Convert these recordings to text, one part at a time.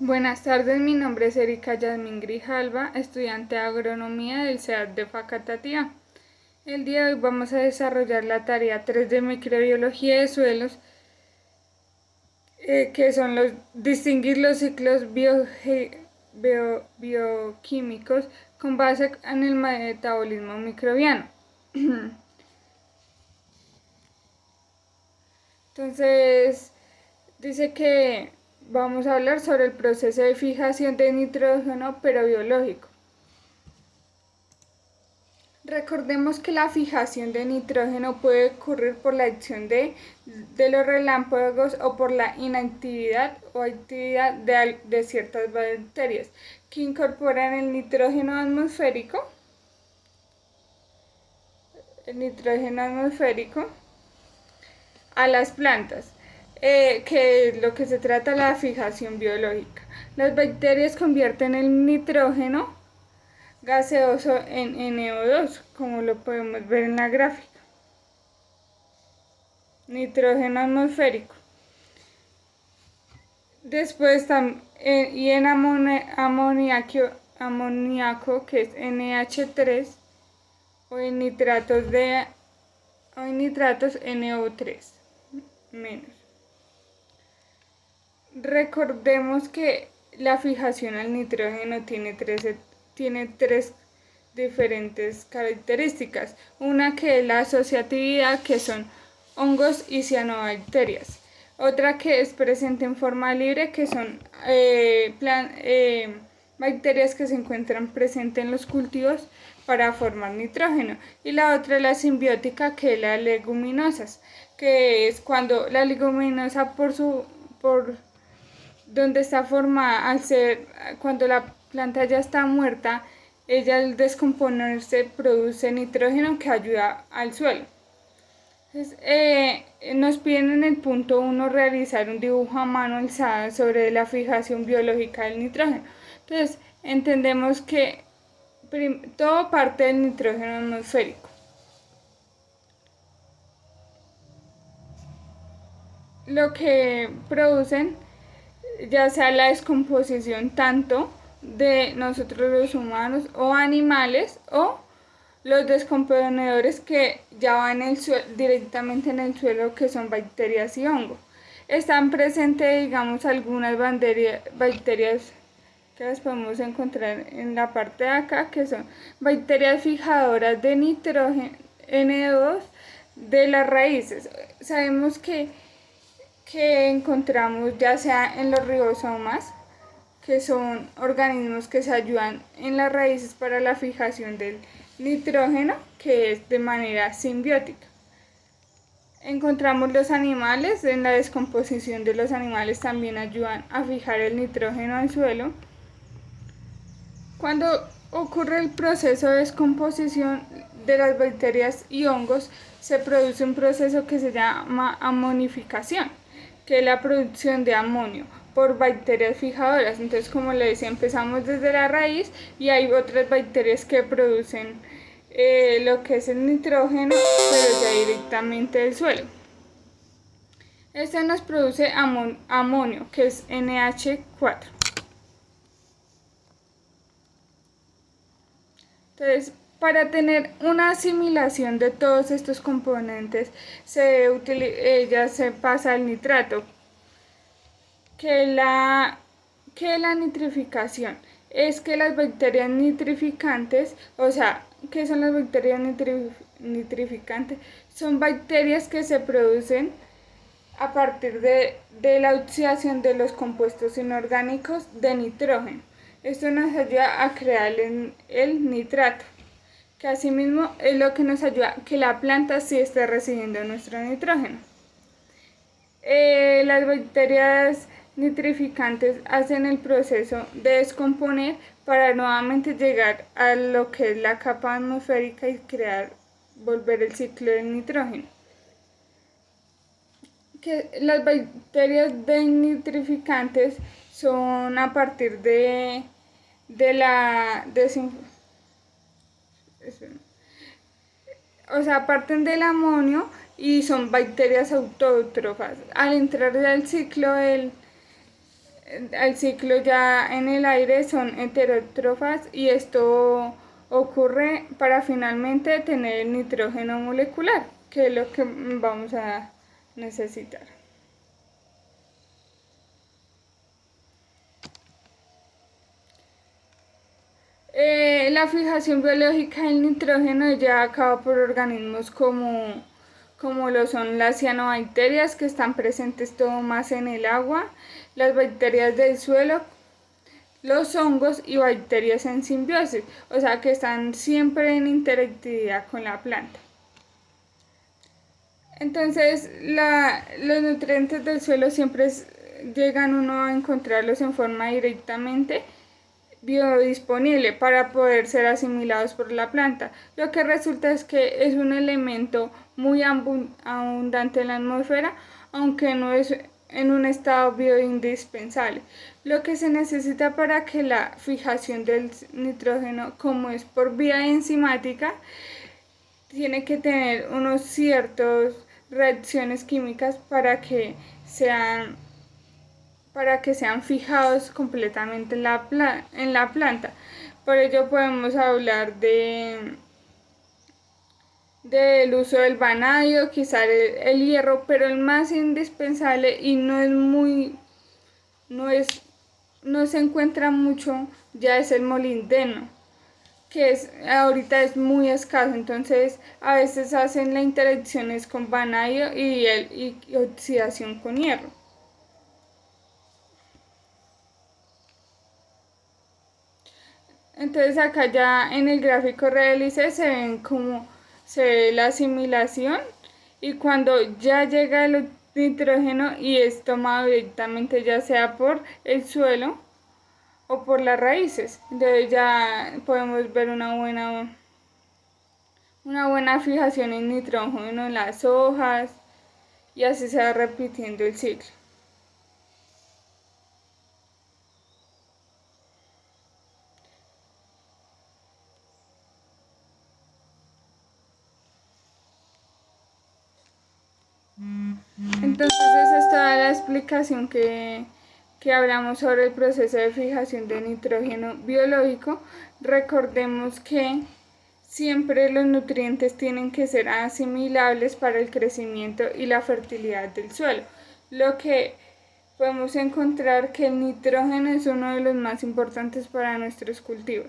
Buenas tardes, mi nombre es Erika Yasmin Grijalva, estudiante de agronomía del CEAD de Facatativá. El día de hoy vamos a desarrollar la tarea 3 de microbiología de suelos, que son distinguir los ciclos bioquímicos con base en el metabolismo microbiano. Entonces, dice que vamos a hablar sobre el proceso de fijación de nitrógeno pero biológico. Recordemos que la fijación de nitrógeno puede ocurrir por la acción de los relámpagos o por la inactividad o actividad de ciertas bacterias que incorporan el nitrógeno atmosférico a las plantas, que es lo que se trata de la fijación biológica. Las bacterias convierten el nitrógeno gaseoso en NO2, como lo podemos ver en la gráfica. Nitrógeno atmosférico. Después y en amoníaco, que es NH3, o en nitratos NO3 menos. Recordemos que la fijación al nitrógeno tiene tres diferentes características. Una que es la asociatividad, que son hongos y cianobacterias. Otra que es presente en forma libre, que son bacterias que se encuentran presentes en los cultivos para formar nitrógeno. Y la otra es la simbiótica, que es las leguminosas, que es cuando la leguminosa por donde está formada, cuando la planta ya está muerta, ella al descomponerse produce nitrógeno que ayuda al suelo. Entonces, nos piden en el punto 1 realizar un dibujo a mano alzada sobre la fijación biológica del nitrógeno. Entonces, entendemos que todo parte del nitrógeno atmosférico. Lo que producen, ya sea la descomposición tanto de nosotros los humanos o animales, o los descomponedores que ya van directamente en el suelo, que son bacterias y hongos. Están presentes, digamos, algunas bacterias que las podemos encontrar en la parte de acá, que son bacterias fijadoras de nitrógeno N2 de las raíces. Sabemos que encontramos ya sea en los ribosomas, que son organismos que se ayudan en las raíces para la fijación del nitrógeno, que es de manera simbiótica. Encontramos los animales, en la descomposición de los animales también ayudan a fijar el nitrógeno al suelo. Cuando ocurre el proceso de descomposición de las bacterias y hongos, se produce un proceso que se llama amonificación, que es la producción de amonio por bacterias fijadoras. Entonces, como le decía, empezamos desde la raíz y hay otras bacterias que producen lo que es el nitrógeno, pero ya directamente del suelo. Este nos produce amonio, que es NH4. Entonces, para tener una asimilación de todos estos componentes, ya se pasa al nitrato, que la nitrificación es que las bacterias nitrificantes, o sea, ¿qué son las bacterias nitrificantes? Son bacterias que se producen a partir de la oxidación de los compuestos inorgánicos de nitrógeno. Esto nos ayuda a crear el nitrato, que asimismo es lo que nos ayuda a que la planta sí esté recibiendo nuestro nitrógeno. Las bacterias nitrificantes hacen el proceso de descomponer para nuevamente llegar a lo que es la capa atmosférica y volver el ciclo del nitrógeno. Que las bacterias denitrificantes son a partir parten del amonio y son bacterias autótrofas. Al entrar al ciclo al ciclo ya en el aire son heterótrofas y esto ocurre para finalmente tener el nitrógeno molecular, que es lo que vamos a necesitar. La fijación biológica del nitrógeno es llevada a cabo por organismos como lo son las cianobacterias, que están presentes todo más en el agua, las bacterias del suelo, los hongos y bacterias en simbiosis, o sea que están siempre en interactividad con la planta. Entonces, los nutrientes del suelo siempre llegan uno a encontrarlos en forma directamente biodisponible para poder ser asimilados por la planta. Lo que resulta es que es un elemento muy abundante en la atmósfera, aunque no es en un estado bioindispensable. Lo que se necesita para que la fijación del nitrógeno, como es por vía enzimática, tiene que tener unos ciertos reacciones químicas para que sean fijados completamente en la planta. Por ello podemos hablar del uso del vanadio, quizá el hierro, pero el más indispensable y no se encuentra mucho, ya es el molibdeno, que ahorita es muy escaso, entonces a veces hacen las interacciones con vanadio y oxidación con hierro. Entonces acá ya en el gráfico realicé se ven como se ve la asimilación y cuando ya llega el nitrógeno y es tomado directamente ya sea por el suelo o por las raíces. Entonces ya podemos ver una buena fijación en nitrógeno en las hojas y así se va repitiendo el ciclo. Entonces esa es toda la explicación que hablamos sobre el proceso de fijación de nitrógeno biológico. Recordemos que siempre los nutrientes tienen que ser asimilables para el crecimiento y la fertilidad del suelo. Lo que podemos encontrar que el nitrógeno es uno de los más importantes para nuestros cultivos.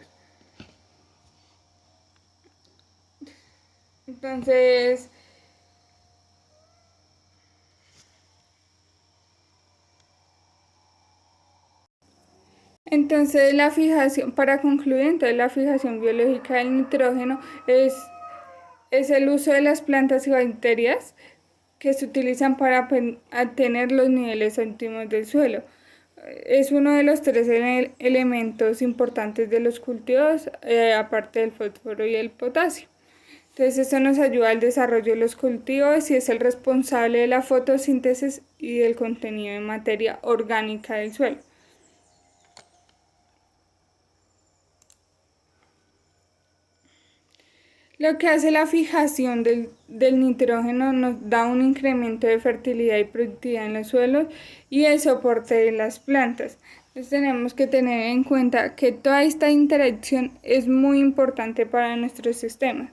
Entonces, la fijación, para concluir, entonces la fijación biológica del nitrógeno es el uso de las plantas y bacterias que se utilizan para obtener los niveles óptimos del suelo. Es uno de los tres elementos importantes de los cultivos, aparte del fósforo y el potasio. Entonces esto nos ayuda al desarrollo de los cultivos y es el responsable de la fotosíntesis y del contenido de materia orgánica del suelo. Lo que hace la fijación del nitrógeno nos da un incremento de fertilidad y productividad en los suelos y el soporte de las plantas. Entonces tenemos que tener en cuenta que toda esta interacción es muy importante para nuestro sistema.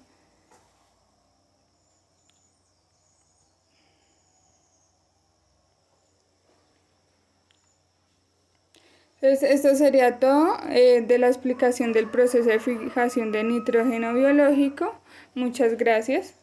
Entonces, esto sería todo de la explicación del proceso de fijación de nitrógeno biológico. Muchas gracias.